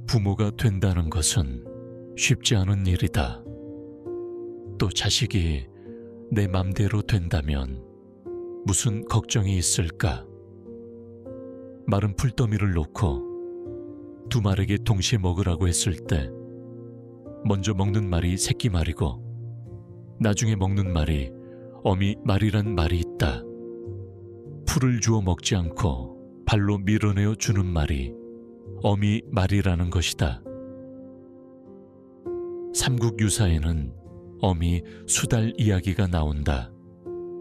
부모가 된다는 것은 쉽지 않은 일이다. 또 자식이 내 맘대로 된다면 무슨 걱정이 있을까? 마른 풀더미를 놓고 두 말에게 동시에 먹으라고 했을 때 먼저 먹는 말이 새끼 말이고 나중에 먹는 말이 어미 말이란 말이 있다. 풀을 주워 먹지 않고 발로 밀어내어 주는 말이 어미 말이라는 것이다. 삼국유사에는 어미 수달 이야기가 나온다.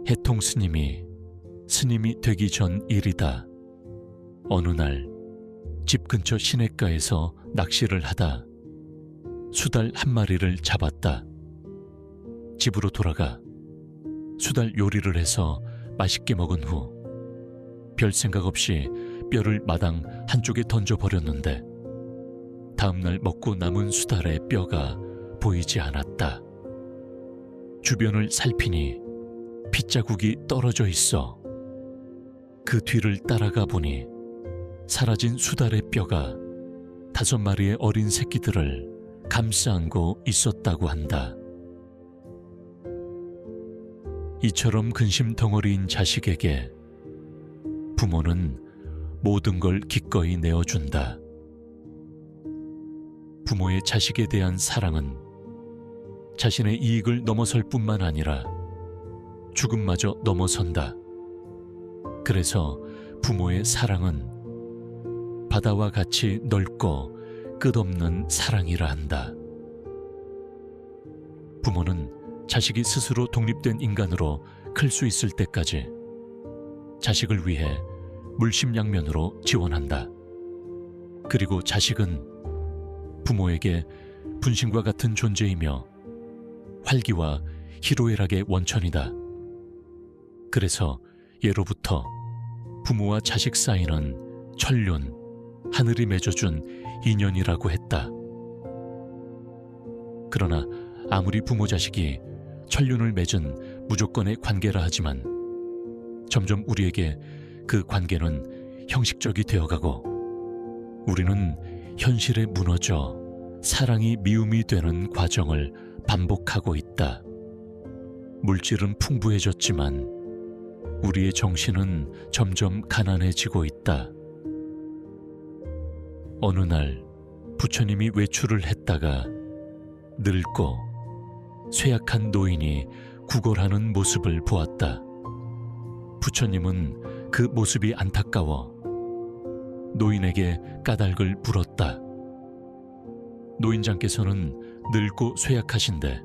해통 스님이 되기 전 일이다. 어느 날 집 근처 시냇가에서 낚시를 하다 수달 한 마리를 잡았다. 집으로 돌아가 수달 요리를 해서 맛있게 먹은 후 별 생각 없이 뼈를 마당 한쪽에 던져버렸는데 다음날 먹고 남은 수달의 뼈가 보이지 않았다. 주변을 살피니 핏자국이 떨어져 있어. 그 뒤를 따라가 보니 사라진 수달의 뼈가 5마리의 어린 새끼들을 감싸 안고 있었다고 한다. 이처럼 근심 덩어리인 자식에게 부모는 모든 걸 기꺼이 내어준다. 부모의 자식에 대한 사랑은 자신의 이익을 넘어설 뿐만 아니라 죽음마저 넘어선다. 그래서 부모의 사랑은 바다와 같이 넓고 끝없는 사랑이라 한다. 부모는 자식이 스스로 독립된 인간으로 클 수 있을 때까지 자식을 위해 물심양면으로 지원한다. 그리고 자식은 부모에게 분신과 같은 존재이며 활기와 희로애락의 원천이다. 그래서 예로부터 부모와 자식 사이는 천륜, 하늘이 맺어준 인연이라고 했다. 그러나 아무리 부모 자식이 천륜을 맺은 무조건의 관계라 하지만 점점 우리에게 그 관계는 형식적이 되어가고 우리는 현실에 무너져 사랑이 미움이 되는 과정을 반복하고 있다. 물질은 풍부해졌지만 우리의 정신은 점점 가난해지고 있다. 어느 날 부처님이 외출을 했다가 늙고 쇠약한 노인이 구걸하는 모습을 보았다. 부처님은 그 모습이 안타까워 노인에게 까닭을 물었다. 노인장께서는 늙고 쇠약하신데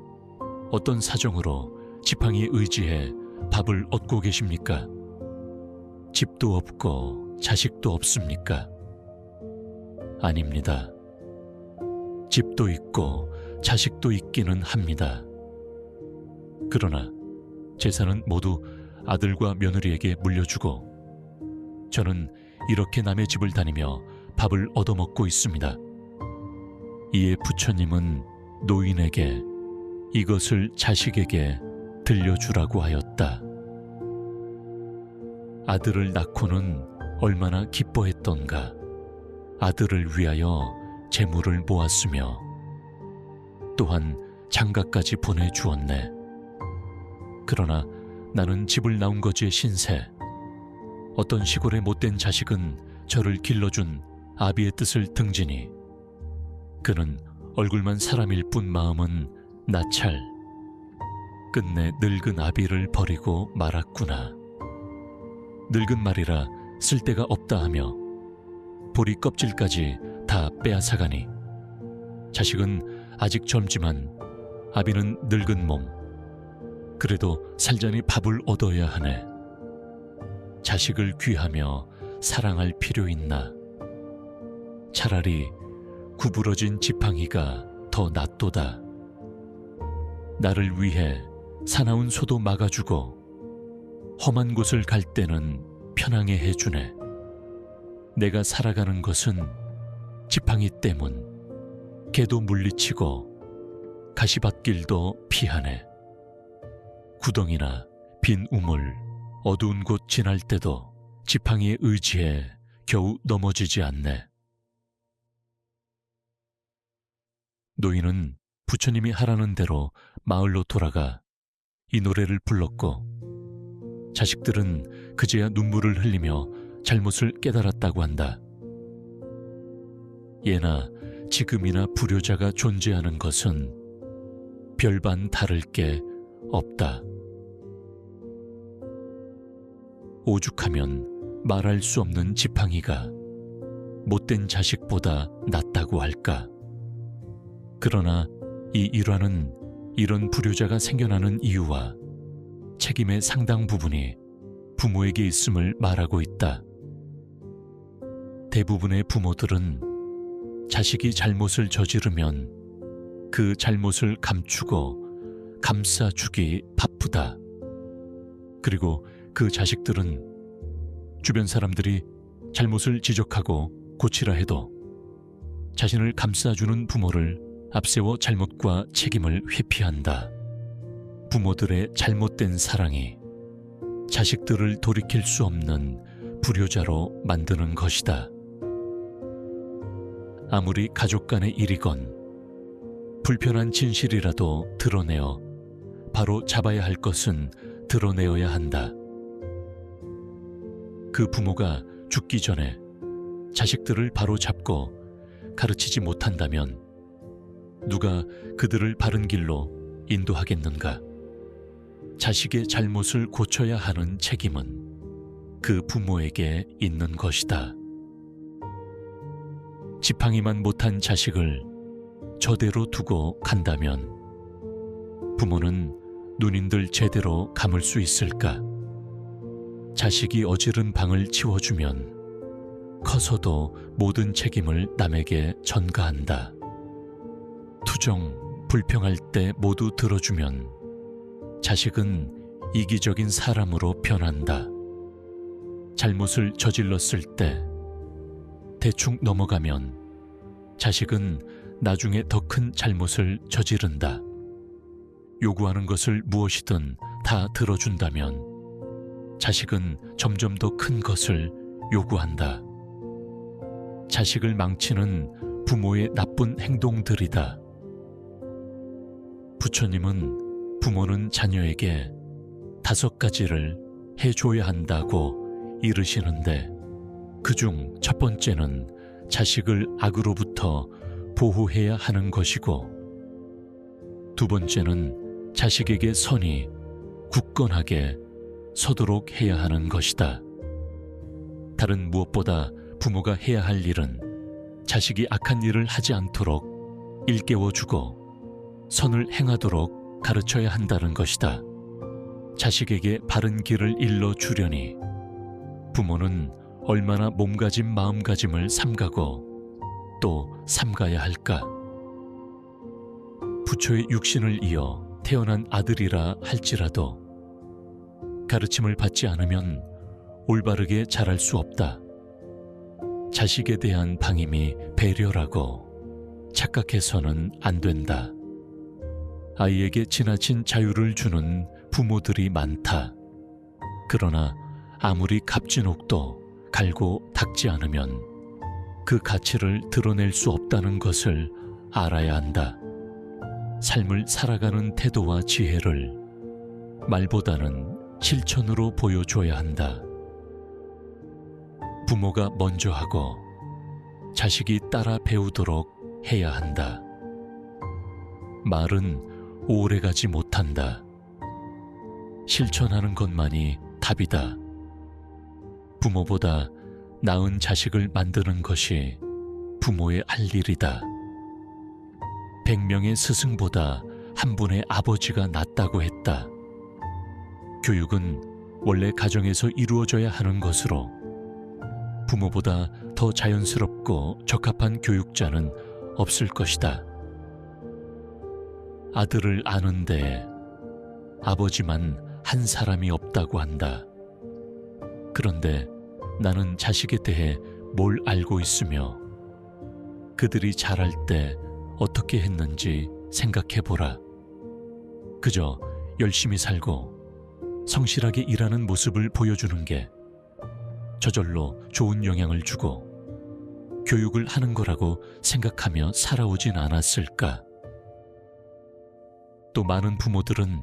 어떤 사정으로 지팡이에 의지해 밥을 얻고 계십니까? 집도 없고 자식도 없습니까? 아닙니다. 집도 있고 자식도 있기는 합니다. 그러나 재산은 모두 아들과 며느리에게 물려주고 저는 이렇게 남의 집을 다니며 밥을 얻어먹고 있습니다. 이에 부처님은 노인에게 이것을 자식에게 들려주라고 하였다. 아들을 낳고는 얼마나 기뻐했던가. 아들을 위하여 재물을 모았으며 또한 장가까지 보내주었네. 그러나 나는 집을 나온 거지의 신세. 어떤 시골의 못된 자식은 저를 길러준 아비의 뜻을 등지니 그는 얼굴만 사람일 뿐 마음은 나찰. 끝내 늙은 아비를 버리고 말았구나. 늙은 말이라 쓸데가 없다 하며 보리 껍질까지 다 빼앗아가니 자식은 아직 젊지만 아비는 늙은 몸. 그래도 살자니 밥을 얻어야 하네. 자식을 귀하며 사랑할 필요 있나? 차라리 구부러진 지팡이가 더 낫도다. 나를 위해 사나운 소도 막아주고 험한 곳을 갈 때는 편하게 해주네. 내가 살아가는 것은 지팡이 때문. 개도 물리치고 가시밭길도 피하네. 구덩이나 빈 우물, 어두운 곳 지날 때도 지팡이에 의지해 겨우 넘어지지 않네. 노인은 부처님이 하라는 대로 마을로 돌아가 이 노래를 불렀고 자식들은 그제야 눈물을 흘리며 잘못을 깨달았다고 한다. 예나 지금이나 불효자가 존재하는 것은 별반 다를 게 없다. 오죽하면 말할 수 없는 지팡이가 못된 자식보다 낫다고 할까. 그러나 이 일화는 이런 불효자가 생겨나는 이유와 책임의 상당 부분이 부모에게 있음을 말하고 있다. 대부분의 부모들은 자식이 잘못을 저지르면 그 잘못을 감추고 감싸주기 바쁘다. 그리고 그 자식들은 주변 사람들이 잘못을 지적하고 고치라 해도 자신을 감싸주는 부모를 앞세워 잘못과 책임을 회피한다. 부모들의 잘못된 사랑이 자식들을 돌이킬 수 없는 불효자로 만드는 것이다. 아무리 가족 간의 일이건 불편한 진실이라도 드러내어 바로 잡아야 할 것은 드러내어야 한다. 그 부모가 죽기 전에 자식들을 바로 잡고 가르치지 못한다면 누가 그들을 바른 길로 인도하겠는가? 자식의 잘못을 고쳐야 하는 책임은 그 부모에게 있는 것이다. 지팡이만 못한 자식을 저대로 두고 간다면 부모는 눈인들 제대로 감을 수 있을까? 자식이 어지른 방을 치워주면 커서도 모든 책임을 남에게 전가한다. 투정, 불평할 때 모두 들어주면 자식은 이기적인 사람으로 변한다. 잘못을 저질렀을 때 대충 넘어가면 자식은 나중에 더 큰 잘못을 저지른다. 요구하는 것을 무엇이든 다 들어준다면 자식은 점점 더 큰 것을 요구한다. 자식을 망치는 부모의 나쁜 행동들이다. 부처님은 부모는 자녀에게 5가지를 해줘야 한다고 이르시는데 그중 첫 번째는 자식을 악으로부터 보호해야 하는 것이고 두 번째는 자식에게 선이 굳건하게 서도록 해야 하는 것이다. 다른 무엇보다 부모가 해야 할 일은 자식이 악한 일을 하지 않도록 일깨워주고 선을 행하도록 가르쳐야 한다는 것이다. 자식에게 바른 길을 일러주려니 부모는 얼마나 몸가짐 마음가짐을 삼가고 또 삼가야 할까? 부처의 육신을 이어 태어난 아들이라 할지라도 가르침을 받지 않으면 올바르게 자랄 수 없다. 자식에 대한 방임이 배려라고 착각해서는 안 된다. 아이에게 지나친 자유를 주는 부모들이 많다. 그러나 아무리 갑진옥도 갈고 닦지 않으면 그 가치를 드러낼 수 없다는 것을 알아야 한다. 삶을 살아가는 태도와 지혜를 말보다는 실천으로 보여줘야 한다. 부모가 먼저 하고 자식이 따라 배우도록 해야 한다. 말은 오래가지 못한다. 실천하는 것만이 답이다. 부모보다 나은 자식을 만드는 것이 부모의 할 일이다. 100명의 스승보다 한 분의 아버지가 낫다고 했다. 교육은 원래 가정에서 이루어져야 하는 것으로 부모보다 더 자연스럽고 적합한 교육자는 없을 것이다. 아들을 아는데 아버지만 한 사람이 없다고 한다. 그런데 나는 자식에 대해 뭘 알고 있으며 그들이 자랄 때 어떻게 했는지 생각해보라. 그저 열심히 살고 성실하게 일하는 모습을 보여주는 게 저절로 좋은 영향을 주고 교육을 하는 거라고 생각하며 살아오진 않았을까? 또 많은 부모들은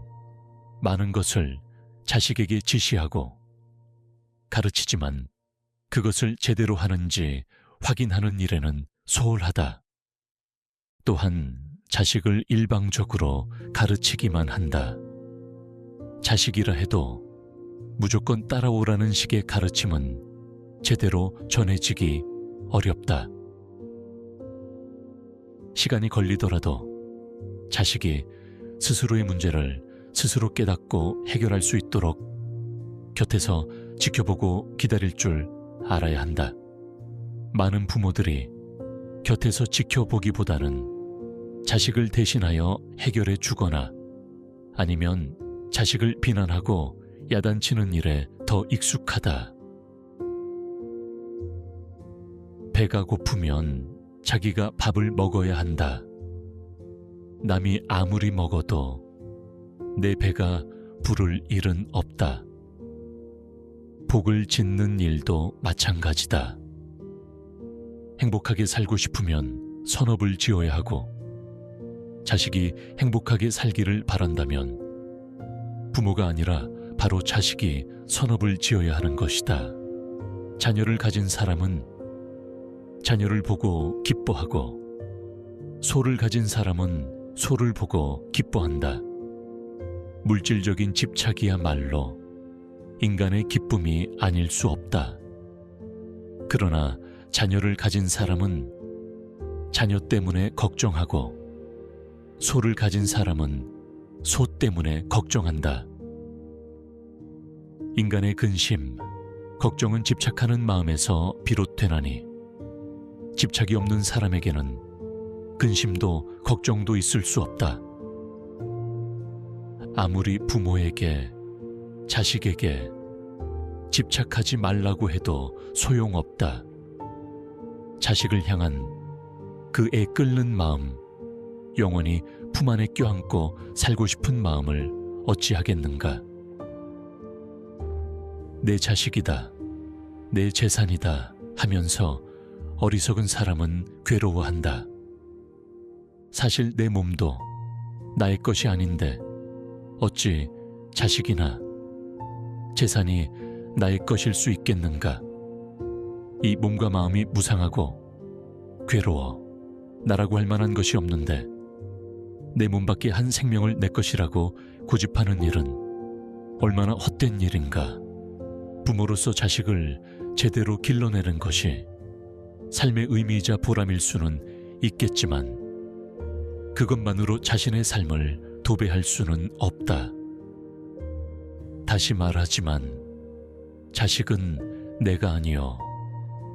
많은 것을 자식에게 지시하고 가르치지만 그것을 제대로 하는지 확인하는 일에는 소홀하다. 또한 자식을 일방적으로 가르치기만 한다. 자식이라 해도 무조건 따라오라는 식의 가르침은 제대로 전해지기 어렵다. 시간이 걸리더라도 자식이 스스로의 문제를 스스로 깨닫고 해결할 수 있도록 곁에서 지켜보고 기다릴 줄 알아야 한다. 많은 부모들이 곁에서 지켜보기보다는 자식을 대신하여 해결해 주거나 아니면 자식을 비난하고 야단치는 일에 더 익숙하다. 배가 고프면 자기가 밥을 먹어야 한다. 남이 아무리 먹어도 내 배가 부를 일은 없다. 복을 짓는 일도 마찬가지다. 행복하게 살고 싶으면 선업을 지어야 하고 자식이 행복하게 살기를 바란다면 부모가 아니라 바로 자식이 선업을 지어야 하는 것이다. 자녀를 가진 사람은 자녀를 보고 기뻐하고 소를 가진 사람은 소를 보고 기뻐한다. 물질적인 집착이야말로 인간의 기쁨이 아닐 수 없다. 그러나 자녀를 가진 사람은 자녀 때문에 걱정하고 소를 가진 사람은 소 때문에 걱정한다. 인간의 근심, 걱정은 집착하는 마음에서 비롯되나니 집착이 없는 사람에게는 근심도 걱정도 있을 수 없다. 아무리 부모에게, 자식에게 집착하지 말라고 해도 소용없다. 자식을 향한 그 애 끓는 마음, 영원히 품 안에 껴안고 살고 싶은 마음을 어찌하겠는가. 내 자식이다, 내 재산이다 하면서 어리석은 사람은 괴로워한다. 사실 내 몸도 나의 것이 아닌데 어찌 자식이나 재산이 나의 것일 수 있겠는가. 이 몸과 마음이 무상하고 괴로워 나라고 할 만한 것이 없는데 내 몸밖에 한 생명을 내 것이라고 고집하는 일은 얼마나 헛된 일인가. 부모로서 자식을 제대로 길러내는 것이 삶의 의미이자 보람일 수는 있겠지만 그것만으로 자신의 삶을 도배할 수는 없다. 다시 말하지만 자식은 내가 아니요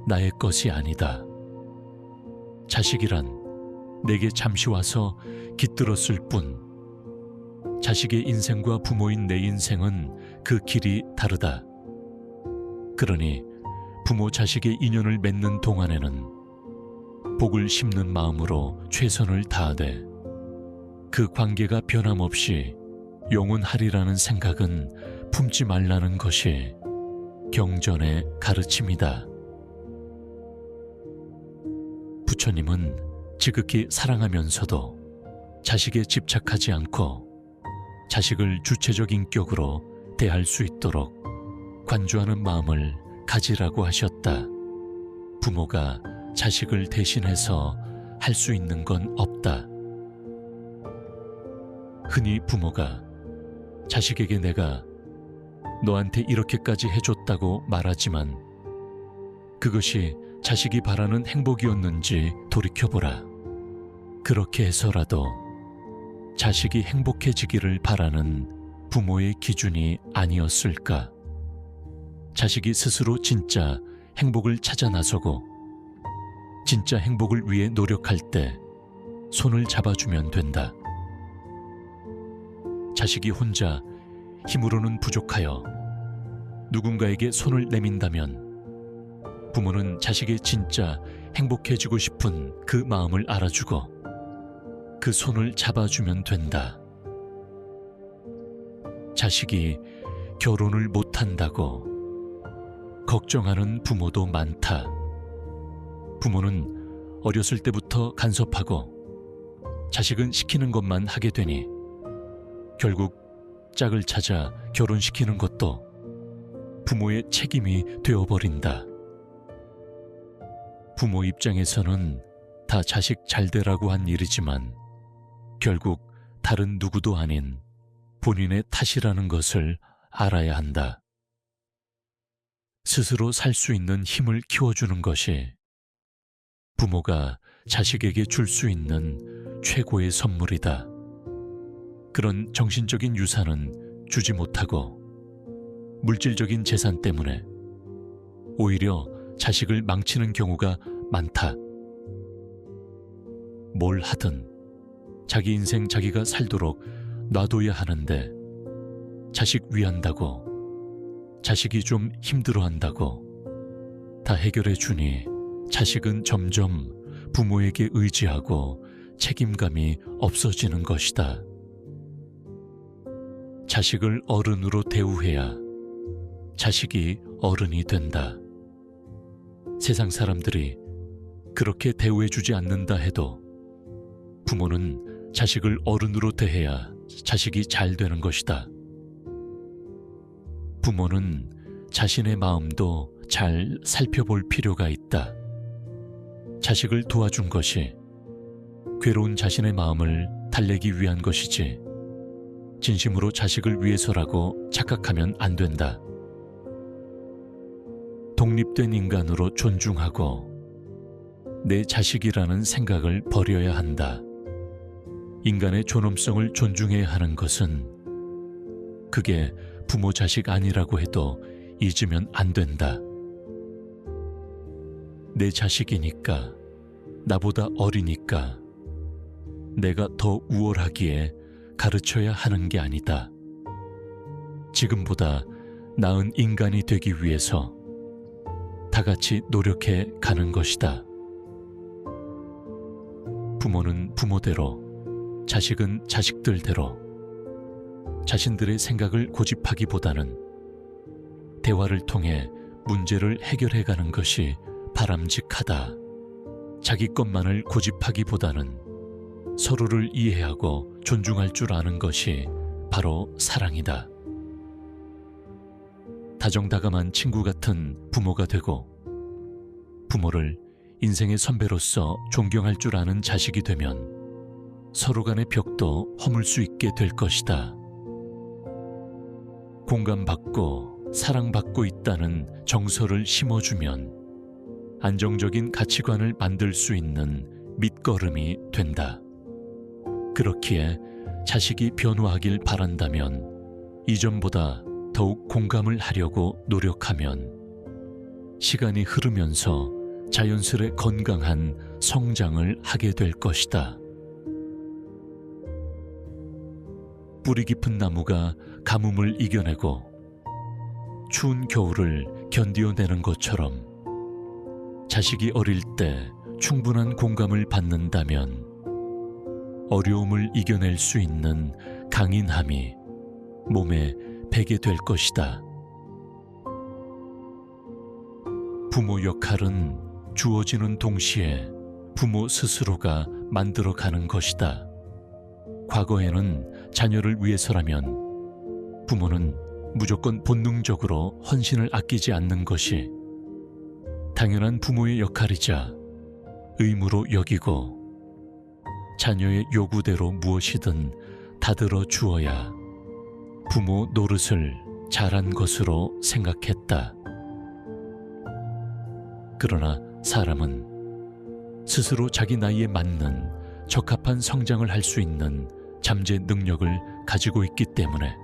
나의 것이 아니다. 자식이란 내게 잠시 와서 깃들었을 뿐 자식의 인생과 부모인 내 인생은 그 길이 다르다. 그러니 부모 자식의 인연을 맺는 동안에는 복을 심는 마음으로 최선을 다하되 그 관계가 변함없이 영원하리라는 생각은 품지 말라는 것이 경전의 가르침이다. 부처님은 지극히 사랑하면서도 자식에 집착하지 않고 자식을 주체적 인격으로 대할 수 있도록 관주하는 마음을 가지라고 하셨다. 부모가 자식을 대신해서 할 수 있는 건 없다. 흔히 부모가 자식에게 내가 너한테 이렇게까지 해줬다고 말하지만 그것이 자식이 바라는 행복이었는지 돌이켜보라. 그렇게 해서라도 자식이 행복해지기를 바라는 부모의 기준이 아니었을까. 자식이 스스로 진짜 행복을 찾아 나서고 진짜 행복을 위해 노력할 때 손을 잡아주면 된다. 자식이 혼자 힘으로는 부족하여 누군가에게 손을 내민다면 부모는 자식이 진짜 행복해지고 싶은 그 마음을 알아주고 그 손을 잡아주면 된다. 자식이 결혼을 못한다고 걱정하는 부모도 많다. 부모는 어렸을 때부터 간섭하고 자식은 시키는 것만 하게 되니 결국 짝을 찾아 결혼시키는 것도 부모의 책임이 되어버린다. 부모 입장에서는 다 자식 잘 되라고 한 일이지만 결국 다른 누구도 아닌 본인의 탓이라는 것을 알아야 한다. 스스로 살 수 있는 힘을 키워주는 것이 부모가 자식에게 줄 수 있는 최고의 선물이다. 그런 정신적인 유산은 주지 못하고 물질적인 재산 때문에 오히려 자식을 망치는 경우가 많다. 뭘 하든 자기 인생 자기가 살도록 놔둬야 하는데 자식 위한다고, 자식이 좀 힘들어한다고 다 해결해 주니 자식은 점점 부모에게 의지하고 책임감이 없어지는 것이다. 자식을 어른으로 대우해야 자식이 어른이 된다. 세상 사람들이 그렇게 대우해주지 않는다 해도 부모는 자식을 어른으로 대해야 자식이 잘 되는 것이다. 부모는 자신의 마음도 잘 살펴볼 필요가 있다. 자식을 도와준 것이 괴로운 자신의 마음을 달래기 위한 것이지 진심으로 자식을 위해서라고 착각하면 안 된다. 독립된 인간으로 존중하고 내 자식이라는 생각을 버려야 한다. 인간의 존엄성을 존중해야 하는 것은 그게 부모 자식 아니라고 해도 잊으면 안 된다. 내 자식이니까, 나보다 어리니까 내가 더 우월하기에 가르쳐야 하는 게 아니다. 지금보다 나은 인간이 되기 위해서 다 같이 노력해 가는 것이다. 부모는 부모대로, 자식은 자식들대로 자신들의 생각을 고집하기보다는 대화를 통해 문제를 해결해 가는 것이 바람직하다. 자기 것만을 고집하기보다는 서로를 이해하고 존중할 줄 아는 것이 바로 사랑이다. 다정다감한 친구 같은 부모가 되고 부모를 인생의 선배로서 존경할 줄 아는 자식이 되면 서로 간의 벽도 허물 수 있게 될 것이다. 공감받고 사랑받고 있다는 정서를 심어주면 안정적인 가치관을 만들 수 있는 밑거름이 된다. 그렇기에 자식이 변화하길 바란다면 이전보다 더욱 공감을 하려고 노력하면 시간이 흐르면서 자연스레 건강한 성장을 하게 될 것이다. 뿌리 깊은 나무가 가뭄을 이겨내고 추운 겨울을 견디어내는 것처럼 자식이 어릴 때 충분한 공감을 받는다면 어려움을 이겨낼 수 있는 강인함이 몸에 배게 될 것이다. 부모 역할은 주어지는 동시에 부모 스스로가 만들어가는 것이다. 과거에는 자녀를 위해서라면 부모는 무조건 본능적으로 헌신을 아끼지 않는 것이 당연한 부모의 역할이자 의무로 여기고 자녀의 요구대로 무엇이든 다들어 주어야 부모 노릇을 잘한 것으로 생각했다. 그러나 사람은 스스로 자기 나이에 맞는 적합한 성장을 할 수 있는 잠재 능력을 가지고 있기 때문에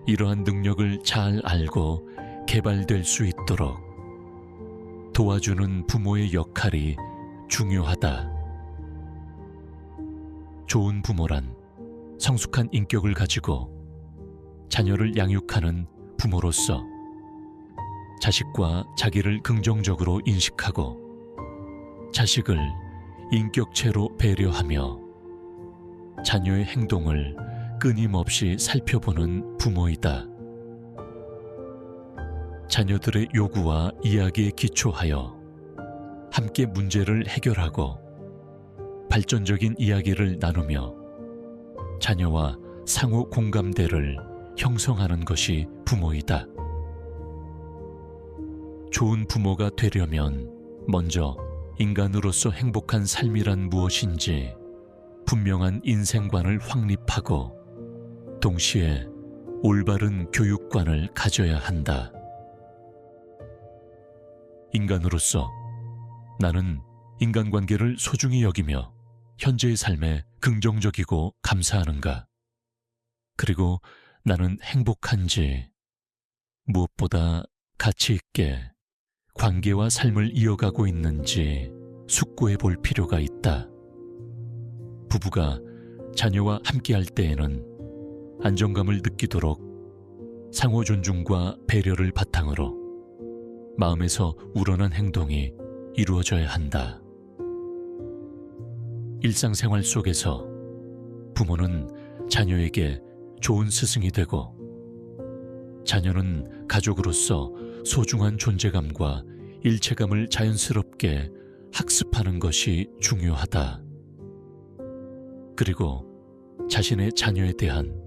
이러한 능력을 잘 알고 개발될 수 있도록 도와주는 부모의 역할이 중요하다. 좋은 부모란 성숙한 인격을 가지고 자녀를 양육하는 부모로서 자식과 자기를 긍정적으로 인식하고 자식을 인격체로 배려하며 자녀의 행동을 끊임없이 살펴보는 부모이다. 자녀들의 요구와 이야기에 기초하여 함께 문제를 해결하고 발전적인 이야기를 나누며 자녀와 상호 공감대를 형성하는 것이 부모이다. 좋은 부모가 되려면 먼저 인간으로서 행복한 삶이란 무엇인지 분명한 인생관을 확립하고 동시에 올바른 교육관을 가져야 한다. 인간으로서 나는 인간관계를 소중히 여기며 현재의 삶에 긍정적이고 감사하는가? 그리고 나는 행복한지, 무엇보다 가치 있게 관계와 삶을 이어가고 있는지 숙고해 볼 필요가 있다. 부부가 자녀와 함께할 때에는 안정감을 느끼도록 상호 존중과 배려를 바탕으로 마음에서 우러난 행동이 이루어져야 한다. 일상생활 속에서 부모는 자녀에게 좋은 스승이 되고 자녀는 가족으로서 소중한 존재감과 일체감을 자연스럽게 학습하는 것이 중요하다. 그리고 자신의 자녀에 대한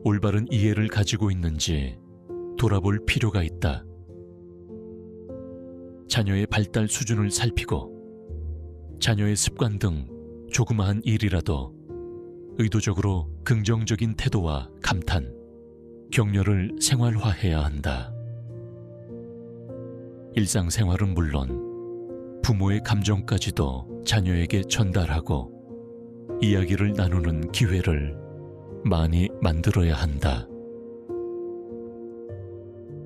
올바른 이해를 가지고 있는지 돌아볼 필요가 있다. 자녀의 발달 수준을 살피고 자녀의 습관 등 조그마한 일이라도 의도적으로 긍정적인 태도와 감탄, 격려를 생활화해야 한다. 일상생활은 물론 부모의 감정까지도 자녀에게 전달하고 이야기를 나누는 기회를 많이 만들어야 한다.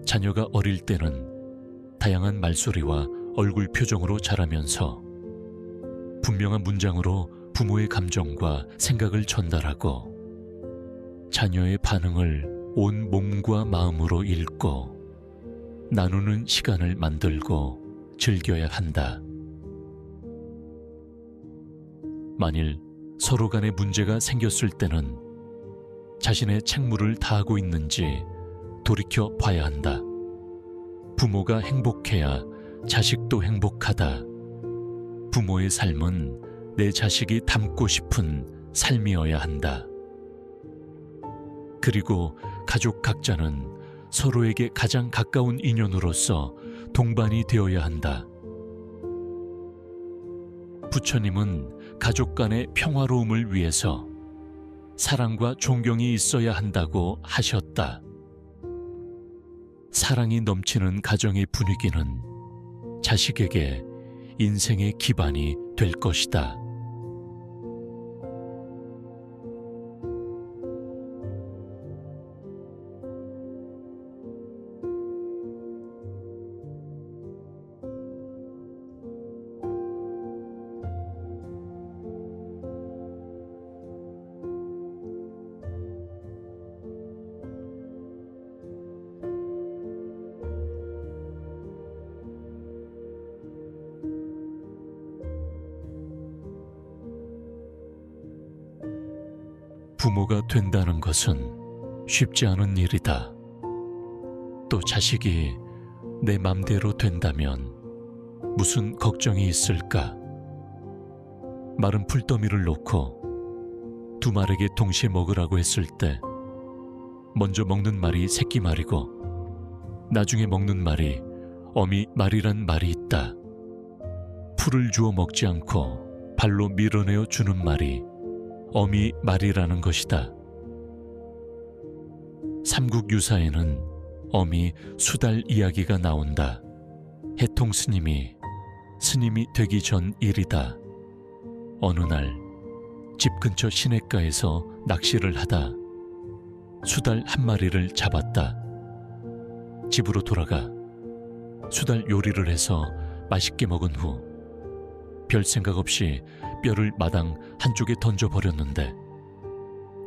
자녀가 어릴 때는 다양한 말소리와 얼굴 표정으로 자라면서 분명한 문장으로 부모의 감정과 생각을 전달하고 자녀의 반응을 온 몸과 마음으로 읽고 나누는 시간을 만들고 즐겨야 한다. 만일 서로 간에 문제가 생겼을 때는 자신의 책무를 다하고 있는지 돌이켜 봐야 한다. 부모가 행복해야 자식도 행복하다. 부모의 삶은 내 자식이 닮고 싶은 삶이어야 한다. 그리고 가족 각자는 서로에게 가장 가까운 인연으로서 동반이 되어야 한다. 부처님은 가족 간의 평화로움을 위해서 사랑과 존경이 있어야 한다고 하셨다. 사랑이 넘치는 가정의 분위기는 자식에게 인생의 기반이 될 것이다. 부모가 된다는 것은 쉽지 않은 일이다. 또 자식이 내 맘대로 된다면 무슨 걱정이 있을까? 마른 풀더미를 놓고 두 말에게 동시에 먹으라고 했을 때 먼저 먹는 말이 새끼 말이고 나중에 먹는 말이 어미 말이란 말이 있다. 풀을 주워 먹지 않고 발로 밀어내어 주는 말이 어미 말이라는 것이다. 삼국유사에는 어미 수달 이야기가 나온다. 해통 스님이 되기 전 일이다. 어느 날 집 근처 시냇가에서 낚시를 하다 수달 한 마리를 잡았다. 집으로 돌아가 수달 요리를 해서 맛있게 먹은 후 별 생각 없이 뼈를 마당 한쪽에 던져버렸는데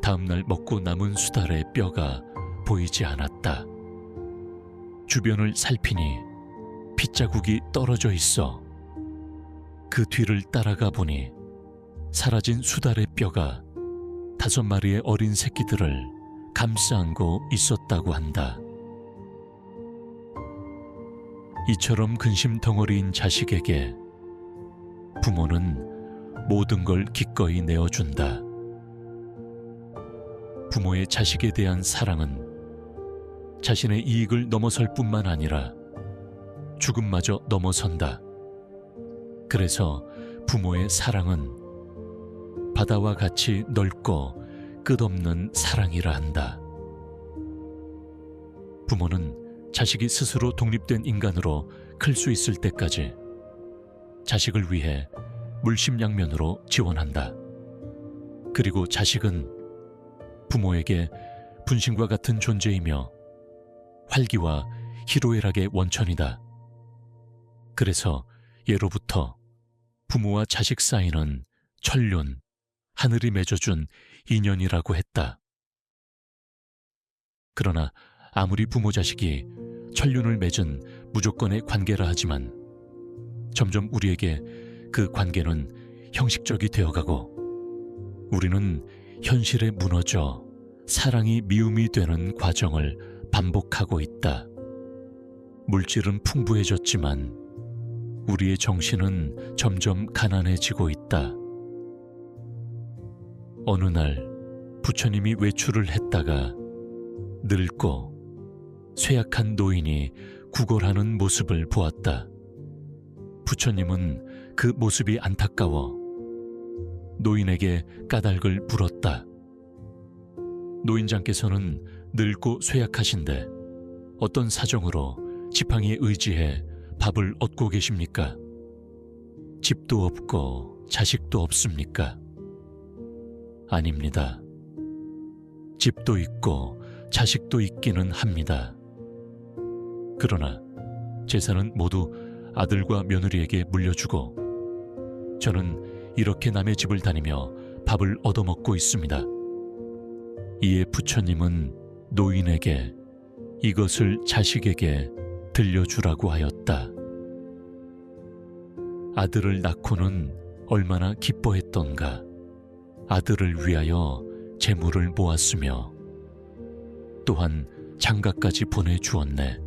다음날 먹고 남은 수달의 뼈가 보이지 않았다. 주변을 살피니 핏자국이 떨어져 있어 그 뒤를 따라가 보니 사라진 수달의 뼈가 5마리의 어린 새끼들을 감싸 안고 있었다고 한다. 이처럼 근심 덩어리인 자식에게 부모는 모든 걸 기꺼이 내어준다. 부모의 자식에 대한 사랑은 자신의 이익을 넘어설 뿐만 아니라 죽음마저 넘어선다. 그래서 부모의 사랑은 바다와 같이 넓고 끝없는 사랑이라 한다. 부모는 자식이 스스로 독립된 인간으로 클 수 있을 때까지 자식을 위해 물심양면으로 지원한다. 그리고 자식은 부모에게 분신과 같은 존재이며 활기와 희로애락의 원천이다. 그래서 예로부터 부모와 자식 사이는 천륜, 하늘이 맺어준 인연이라고 했다. 그러나 아무리 부모 자식이 천륜을 맺은 무조건의 관계라 하지만 점점 우리에게 그 관계는 형식적이 되어가고 우리는 현실에 무너져 사랑이 미움이 되는 과정을 반복하고 있다. 물질은 풍부해졌지만 우리의 정신은 점점 가난해지고 있다. 어느 날 부처님이 외출을 했다가 늙고 쇠약한 노인이 구걸하는 모습을 보았다. 부처님은 그 모습이 안타까워 노인에게 까닭을 물었다. 노인장께서는 늙고 쇠약하신데 어떤 사정으로 지팡이에 의지해 밥을 얻고 계십니까? 집도 없고 자식도 없습니까? 아닙니다. 집도 있고 자식도 있기는 합니다. 그러나 재산은 모두 아들과 며느리에게 물려주고 저는 이렇게 남의 집을 다니며 밥을 얻어먹고 있습니다. 이에 부처님은 노인에게 이것을 자식에게 들려주라고 하였다. 아들을 낳고는 얼마나 기뻐했던가. 아들을 위하여 재물을 모았으며 또한 장가까지 보내주었네.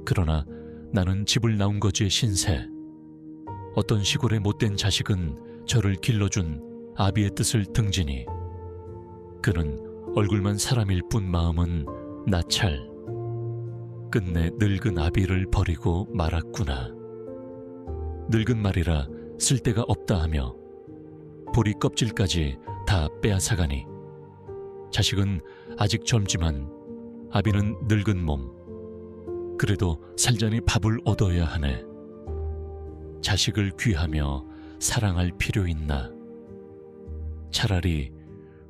그러나 나는 집을 나온 거지의 신세. 어떤 시골의 못된 자식은 저를 길러준 아비의 뜻을 등지니 그는 얼굴만 사람일 뿐 마음은 나찰. 끝내 늙은 아비를 버리고 말았구나. 늙은 말이라 쓸데가 없다 하며 보리 껍질까지 다 빼앗아가니 자식은 아직 젊지만 아비는 늙은 몸. 그래도 살자니 밥을 얻어야 하네. 자식을 귀하며 사랑할 필요 있나. 차라리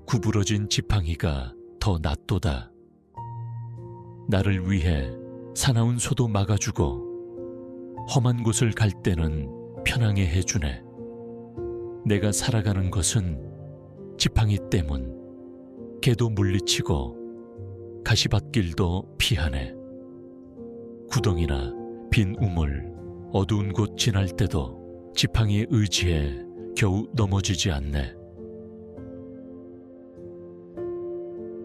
구부러진 지팡이가 더 낫도다. 나를 위해 사나운 소도 막아주고 험한 곳을 갈 때는 편하게 해주네. 내가 살아가는 것은 지팡이 때문. 개도 물리치고 가시밭길도 피하네. 구덩이나 빈 우물, 어두운 곳 지날 때도 지팡이에 의지해 겨우 넘어지지 않네.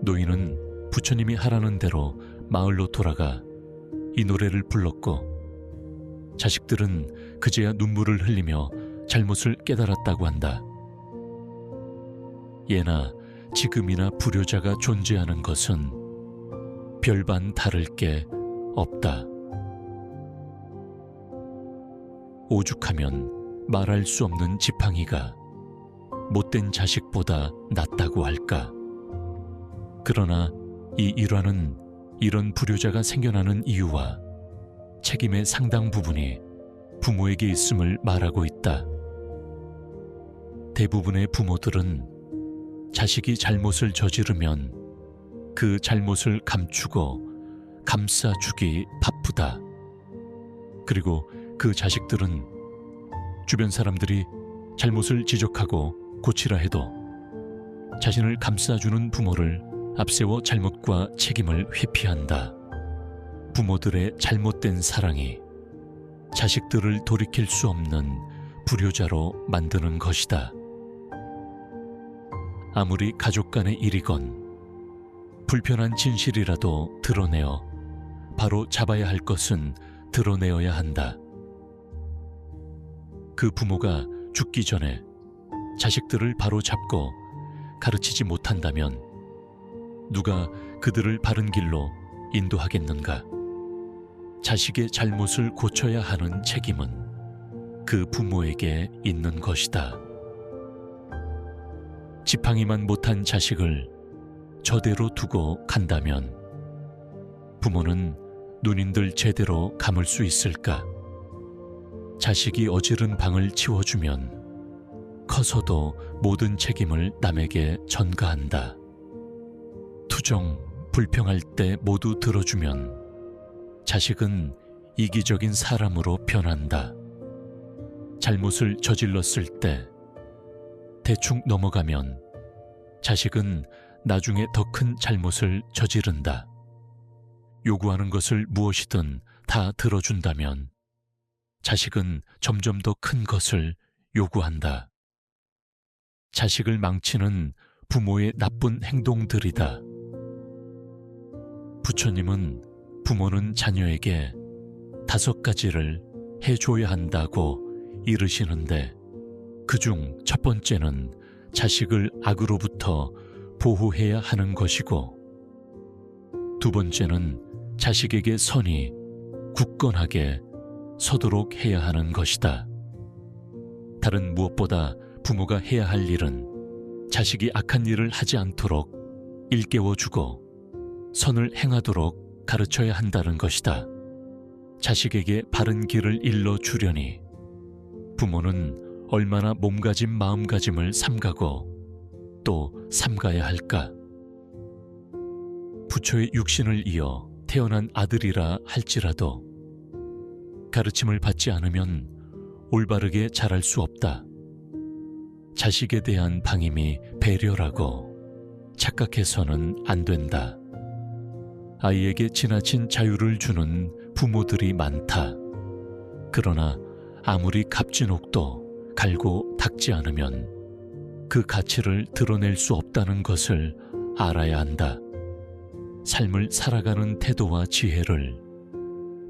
노인은 부처님이 하라는 대로 마을로 돌아가 이 노래를 불렀고 자식들은 그제야 눈물을 흘리며 잘못을 깨달았다고 한다. 예나 지금이나 불효자가 존재하는 것은 별반 다를 게 없다. 오죽하면 말할 수 없는 지팡이가 못된 자식보다 낫다고 할까. 그러나 이 일화는 이런 불효자가 생겨나는 이유와 책임의 상당 부분이 부모에게 있음을 말하고 있다. 대부분의 부모들은 자식이 잘못을 저지르면 그 잘못을 감추고 감싸주기 바쁘다. 그리고 그 자식들은 주변 사람들이 잘못을 지적하고 고치라 해도 자신을 감싸주는 부모를 앞세워 잘못과 책임을 회피한다. 부모들의 잘못된 사랑이 자식들을 돌이킬 수 없는 불효자로 만드는 것이다. 아무리 가족 간의 일이건 불편한 진실이라도 드러내어 바로 잡아야 할 것은 드러내어야 한다. 그 부모가 죽기 전에 자식들을 바로 잡고 가르치지 못한다면 누가 그들을 바른 길로 인도하겠는가? 자식의 잘못을 고쳐야 하는 책임은 그 부모에게 있는 것이다. 지팡이만 못한 자식을 저대로 두고 간다면 부모는 눈인들 제대로 감을 수 있을까? 자식이 어지른 방을 치워주면 커서도 모든 책임을 남에게 전가한다. 투정, 불평할 때 모두 들어주면 자식은 이기적인 사람으로 변한다. 잘못을 저질렀을 때 대충 넘어가면 자식은 나중에 더 큰 잘못을 저지른다. 요구하는 것을 무엇이든 다 들어준다면 자식은 점점 더 큰 것을 요구한다. 자식을 망치는 부모의 나쁜 행동들이다. 부처님은 부모는 자녀에게 5가지를 해줘야 한다고 이르시는데 그중 첫 번째는 자식을 악으로부터 보호해야 하는 것이고 두 번째는 자식에게 선이 굳건하게 서도록 해야 하는 것이다. 다른 무엇보다 부모가 해야 할 일은 자식이 악한 일을 하지 않도록 일깨워주고 선을 행하도록 가르쳐야 한다는 것이다. 자식에게 바른 길을 일러주려니 부모는 얼마나 몸가짐 마음가짐을 삼가고 또 삼가야 할까? 부처의 육신을 이어 태어난 아들이라 할지라도 가르침을 받지 않으면 올바르게 자랄 수 없다. 자식에 대한 방임이 배려라고 착각해서는 안 된다. 아이에게 지나친 자유를 주는 부모들이 많다. 그러나 아무리 갑진옥도 갈고 닦지 않으면 그 가치를 드러낼 수 없다는 것을 알아야 한다. 삶을 살아가는 태도와 지혜를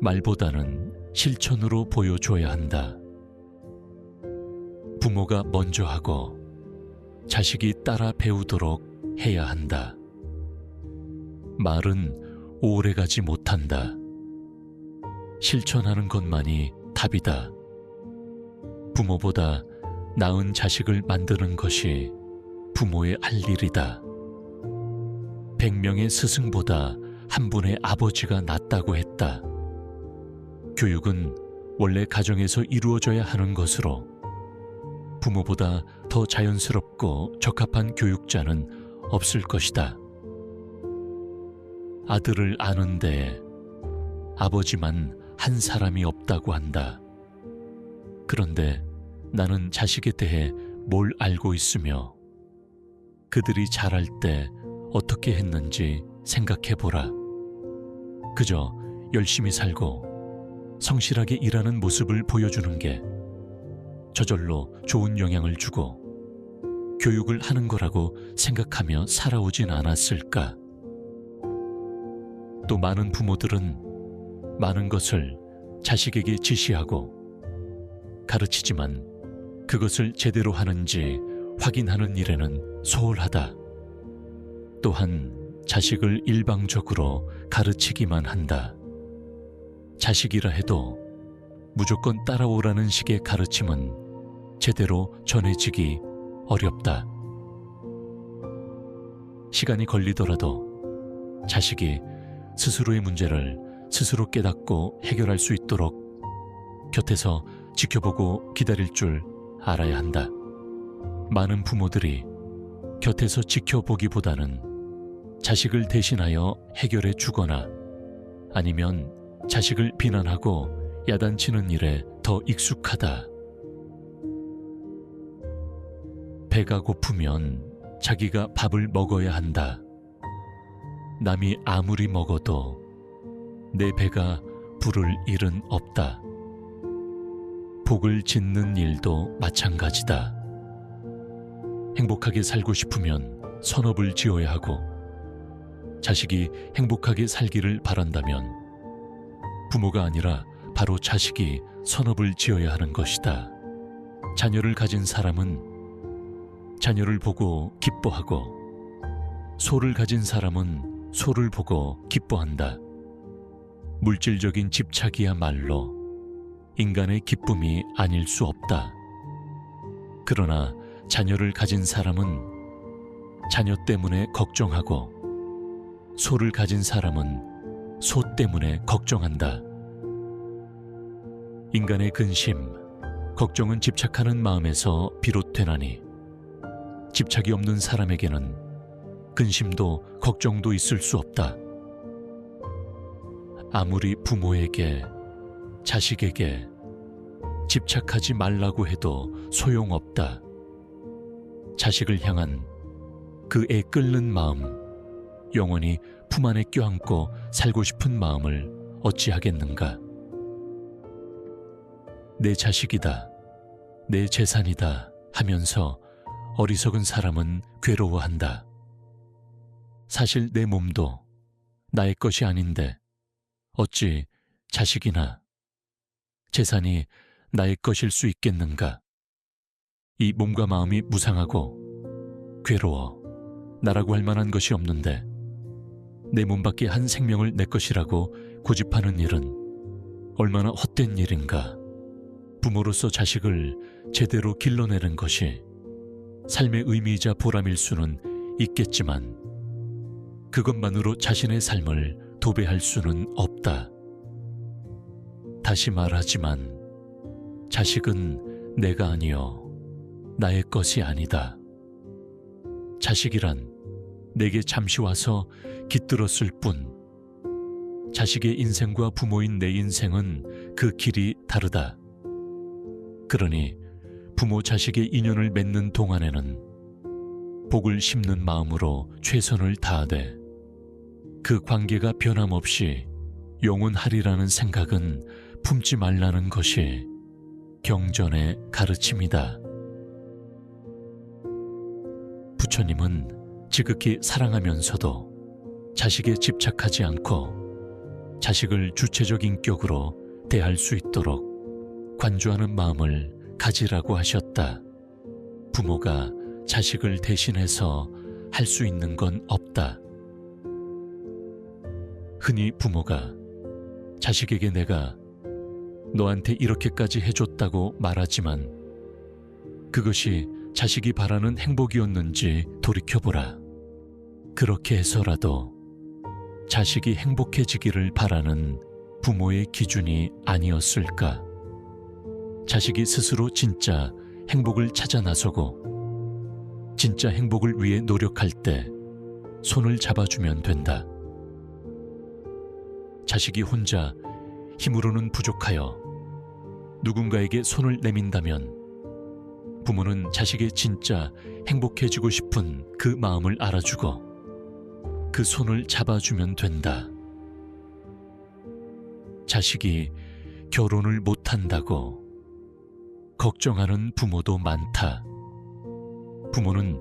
말보다는 실천으로 보여줘야 한다. 부모가 먼저 하고 자식이 따라 배우도록 해야 한다. 말은 오래가지 못한다. 실천하는 것만이 답이다. 부모보다 나은 자식을 만드는 것이 부모의 할 일이다. 100명의 스승보다 한 분의 아버지가 낫다고 했다. 교육은 원래 가정에서 이루어져야 하는 것으로 부모보다 더 자연스럽고 적합한 교육자는 없을 것이다. 아들을 아는데 아버지만 한 사람이 없다고 한다. 그런데 나는 자식에 대해 뭘 알고 있으며 그들이 자랄 때 어떻게 했는지 생각해보라. 그저 열심히 살고 성실하게 일하는 모습을 보여주는 게 저절로 좋은 영향을 주고 교육을 하는 거라고 생각하며 살아오진 않았을까? 또 많은 부모들은 많은 것을 자식에게 지시하고 가르치지만 그것을 제대로 하는지 확인하는 일에는 소홀하다. 또한 자식을 일방적으로 가르치기만 한다. 자식이라 해도 무조건 따라오라는 식의 가르침은 제대로 전해지기 어렵다. 시간이 걸리더라도 자식이 스스로의 문제를 스스로 깨닫고 해결할 수 있도록 곁에서 지켜보고 기다릴 줄 알아야 한다. 많은 부모들이 곁에서 지켜보기보다는 자식을 대신하여 해결해 주거나 아니면 자식을 비난하고 야단치는 일에 더 익숙하다. 배가 고프면 자기가 밥을 먹어야 한다. 남이 아무리 먹어도 내 배가 부를 일은 없다. 복을 짓는 일도 마찬가지다. 행복하게 살고 싶으면 선업을 지어야 하고 자식이 행복하게 살기를 바란다면 부모가 아니라 바로 자식이 선업을 지어야 하는 것이다. 자녀를 가진 사람은 자녀를 보고 기뻐하고 소를 가진 사람은 소를 보고 기뻐한다. 물질적인 집착이야말로 인간의 기쁨이 아닐 수 없다. 그러나 자녀를 가진 사람은 자녀 때문에 걱정하고 소를 가진 사람은 소 때문에 걱정한다. 인간의 근심, 걱정은 집착하는 마음에서 비롯되나니 집착이 없는 사람에게는 근심도 걱정도 있을 수 없다. 아무리 부모에게, 자식에게 집착하지 말라고 해도 소용없다. 자식을 향한 그 애 끓는 마음, 영원히 품 안에 껴안고 살고 싶은 마음을 어찌하겠는가. 내 자식이다, 내 재산이다 하면서 어리석은 사람은 괴로워한다. 사실 내 몸도 나의 것이 아닌데 어찌 자식이나 재산이 나의 것일 수 있겠는가. 이 몸과 마음이 무상하고 괴로워 나라고 할 만한 것이 없는데 내 몸밖에 한 생명을 내 것이라고 고집하는 일은 얼마나 헛된 일인가. 부모로서 자식을 제대로 길러내는 것이 삶의 의미이자 보람일 수는 있겠지만 그것만으로 자신의 삶을 도배할 수는 없다. 다시 말하지만 자식은 내가 아니요 나의 것이 아니다. 자식이란 내게 잠시 와서 깃들었을 뿐 자식의 인생과 부모인 내 인생은 그 길이 다르다. 그러니 부모 자식의 인연을 맺는 동안에는 복을 심는 마음으로 최선을 다하되 그 관계가 변함없이 영원하리라는 생각은 품지 말라는 것이 경전의 가르침이다. 부처님은 지극히 사랑하면서도 자식에 집착하지 않고 자식을 주체적 인격으로 대할 수 있도록 관조하는 마음을 가지라고 하셨다. 부모가 자식을 대신해서 할 수 있는 건 없다. 흔히 부모가 자식에게 내가 너한테 이렇게까지 해줬다고 말하지만 그것이 자식이 바라는 행복이었는지 돌이켜보라. 그렇게 해서라도 자식이 행복해지기를 바라는 부모의 기준이 아니었을까. 자식이 스스로 진짜 행복을 찾아 나서고 진짜 행복을 위해 노력할 때 손을 잡아주면 된다. 자식이 혼자 힘으로는 부족하여 누군가에게 손을 내민다면 부모는 자식의 진짜 행복해지고 싶은 그 마음을 알아주고 그 손을 잡아주면 된다. 자식이 결혼을 못한다고 걱정하는 부모도 많다. 부모는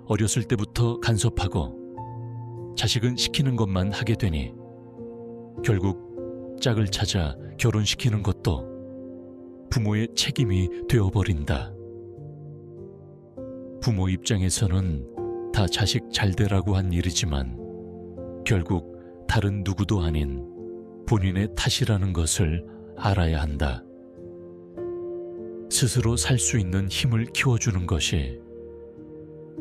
어렸을 때부터 간섭하고 자식은 시키는 것만 하게 되니 결국 짝을 찾아 결혼시키는 것도 부모의 책임이 되어버린다. 부모 입장에서는 다 자식 잘 되라고 한 일이지만 결국 다른 누구도 아닌 본인의 탓이라는 것을 알아야 한다. 스스로 살 수 있는 힘을 키워주는 것이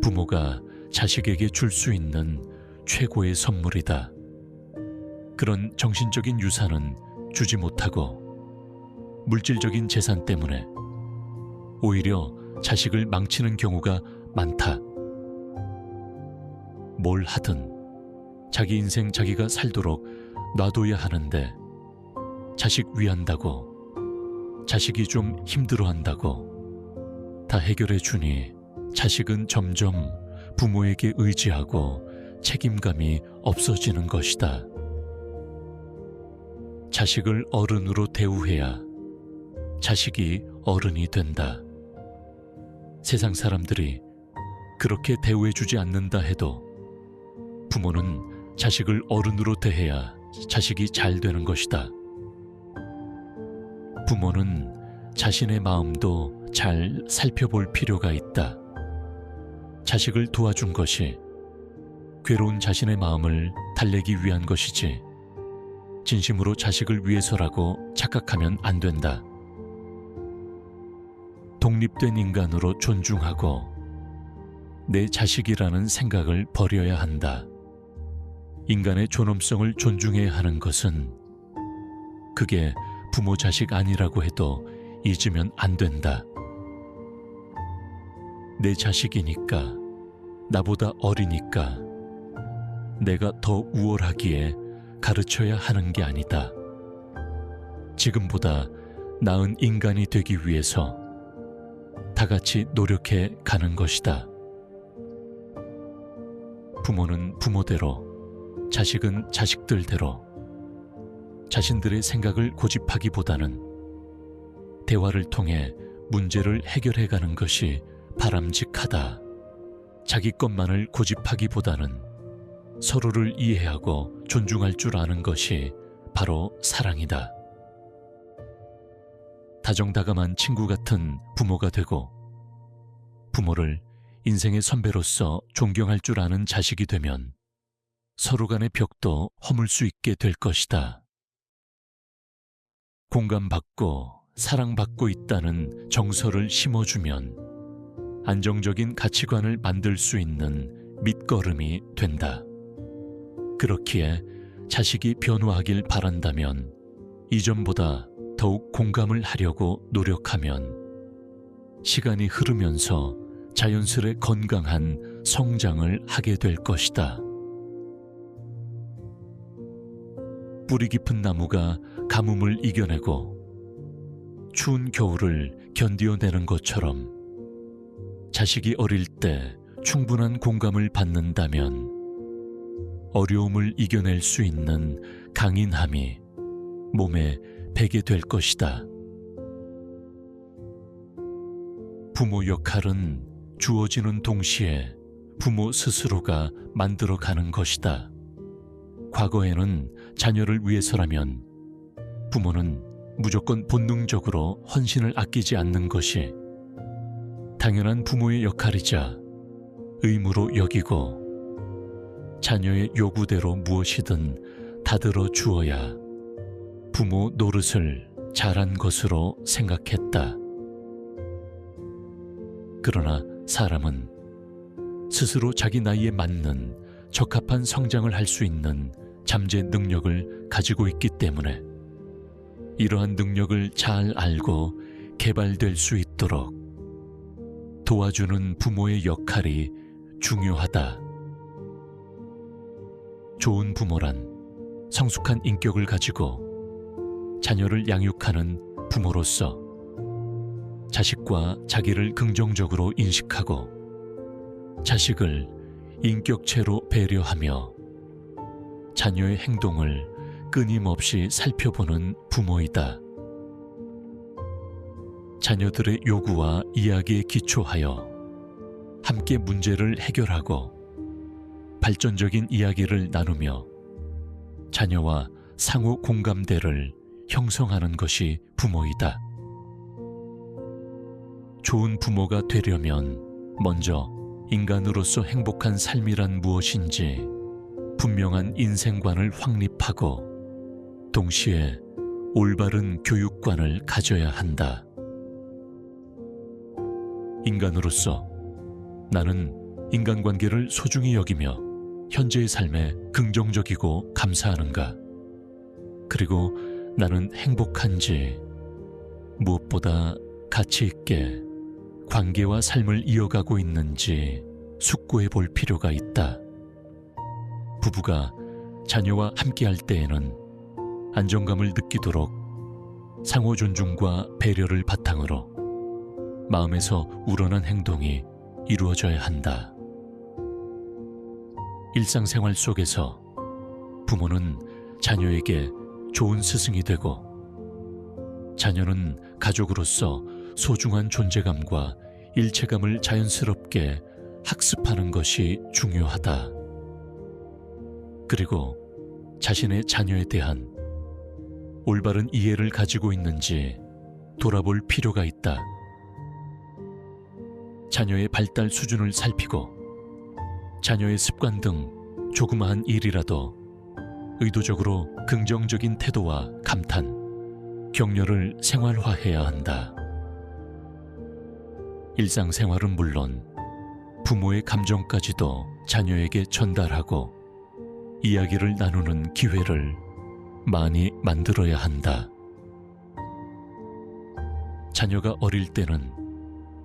부모가 자식에게 줄 수 있는 최고의 선물이다. 그런 정신적인 유산은 주지 못하고 물질적인 재산 때문에 오히려 자식을 망치는 경우가 많다. 뭘 하든 자기 인생 자기가 살도록 놔둬야 하는데 자식 위한다고 자식이 좀 힘들어한다고 다 해결해 주니 자식은 점점 부모에게 의지하고 책임감이 없어지는 것이다. 자식을 어른으로 대우해야 자식이 어른이 된다. 세상 사람들이 그렇게 대우해주지 않는다 해도 부모는 자식을 어른으로 대해야 자식이 잘 되는 것이다. 부모는 자신의 마음도 잘 살펴볼 필요가 있다. 자식을 도와준 것이 괴로운 자신의 마음을 달래기 위한 것이지 진심으로 자식을 위해서라고 착각하면 안 된다. 독립된 인간으로 존중하고 내 자식이라는 생각을 버려야 한다. 인간의 존엄성을 존중해야 하는 것은 그게 부모 자식 아니라고 해도 잊으면 안 된다. 내 자식이니까, 나보다 어리니까 내가 더 우월하기에 가르쳐야 하는 게 아니다. 지금보다 나은 인간이 되기 위해서 다 같이 노력해 가는 것이다. 부모는 부모대로, 자식은 자식들대로 자신들의 생각을 고집하기보다는 대화를 통해 문제를 해결해 가는 것이 바람직하다. 자기 것만을 고집하기보다는 서로를 이해하고 존중할 줄 아는 것이 바로 사랑이다. 다정다감한 친구 같은 부모가 되고 부모를 인생의 선배로서 존경할 줄 아는 자식이 되면 서로 간의 벽도 허물 수 있게 될 것이다. 공감받고 사랑받고 있다는 정서를 심어주면 안정적인 가치관을 만들 수 있는 밑거름이 된다. 그렇기에 자식이 변화하길 바란다면 이전보다 더욱 공감을 하려고 노력하면 시간이 흐르면서 자연스레 건강한 성장을 하게 될 것이다. 뿌리 깊은 나무가 가뭄을 이겨내고 추운 겨울을 견디어내는 것처럼 자식이 어릴 때 충분한 공감을 받는다면 어려움을 이겨낼 수 있는 강인함이 몸에 배게 될 것이다. 부모 역할은 주어지는 동시에 부모 스스로가 만들어가는 것이다. 과거에는 자녀를 위해서라면 부모는 무조건 본능적으로 헌신을 아끼지 않는 것이 당연한 부모의 역할이자 의무로 여기고 자녀의 요구대로 무엇이든 다들어 주어야 부모 노릇을 잘한 것으로 생각했다. 그러나 사람은 스스로 자기 나이에 맞는 적합한 성장을 할 수 있는 잠재 능력을 가지고 있기 때문에 이러한 능력을 잘 알고 개발될 수 있도록 도와주는 부모의 역할이 중요하다. 좋은 부모란 성숙한 인격을 가지고 자녀를 양육하는 부모로서 자식과 자기를 긍정적으로 인식하고 자식을 인격체로 배려하며 자녀의 행동을 끊임없이 살펴보는 부모이다. 자녀들의 요구와 이야기에 기초하여 함께 문제를 해결하고 발전적인 이야기를 나누며 자녀와 상호 공감대를 형성하는 것이 부모이다. 좋은 부모가 되려면 먼저 인간으로서 행복한 삶이란 무엇인지 분명한 인생관을 확립하고 동시에 올바른 교육관을 가져야 한다. 인간으로서 나는 인간관계를 소중히 여기며 현재의 삶에 긍정적이고 감사하는가? 그리고 나는 행복한지, 무엇보다 가치 있게 관계와 삶을 이어가고 있는지 숙고해 볼 필요가 있다. 부부가 자녀와 함께할 때에는 안정감을 느끼도록 상호 존중과 배려를 바탕으로 마음에서 우러난 행동이 이루어져야 한다. 일상생활 속에서 부모는 자녀에게 좋은 스승이 되고 자녀는 가족으로서 소중한 존재감과 일체감을 자연스럽게 학습하는 것이 중요하다. 그리고 자신의 자녀에 대한 올바른 이해를 가지고 있는지 돌아볼 필요가 있다. 자녀의 발달 수준을 살피고 자녀의 습관 등 조그마한 일이라도 의도적으로 긍정적인 태도와 감탄, 격려를 생활화해야 한다. 일상생활은 물론 부모의 감정까지도 자녀에게 전달하고 이야기를 나누는 기회를 많이 만들어야 한다. 자녀가 어릴 때는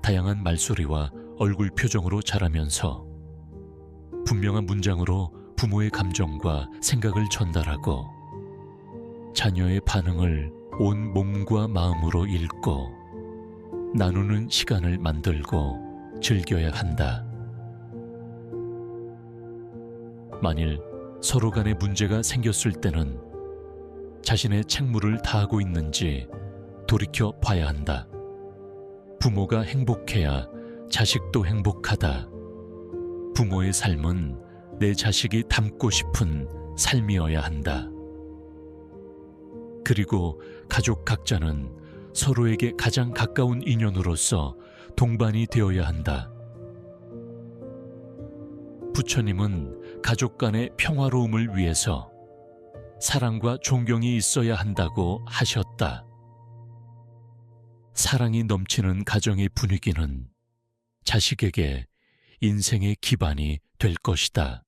다양한 말소리와 얼굴 표정으로 자라면서 분명한 문장으로 부모의 감정과 생각을 전달하고 자녀의 반응을 온 몸과 마음으로 읽고 나누는 시간을 만들고 즐겨야 한다. 만일 서로 간에 문제가 생겼을 때는 자신의 책무를 다하고 있는지 돌이켜 봐야 한다. 부모가 행복해야 자식도 행복하다. 부모의 삶은 내 자식이 닮고 싶은 삶이어야 한다. 그리고 가족 각자는 서로에게 가장 가까운 인연으로서 동반이 되어야 한다. 부처님은 가족 간의 평화로움을 위해서 사랑과 존경이 있어야 한다고 하셨다. 사랑이 넘치는 가정의 분위기는 자식에게 인생의 기반이 될 것이다.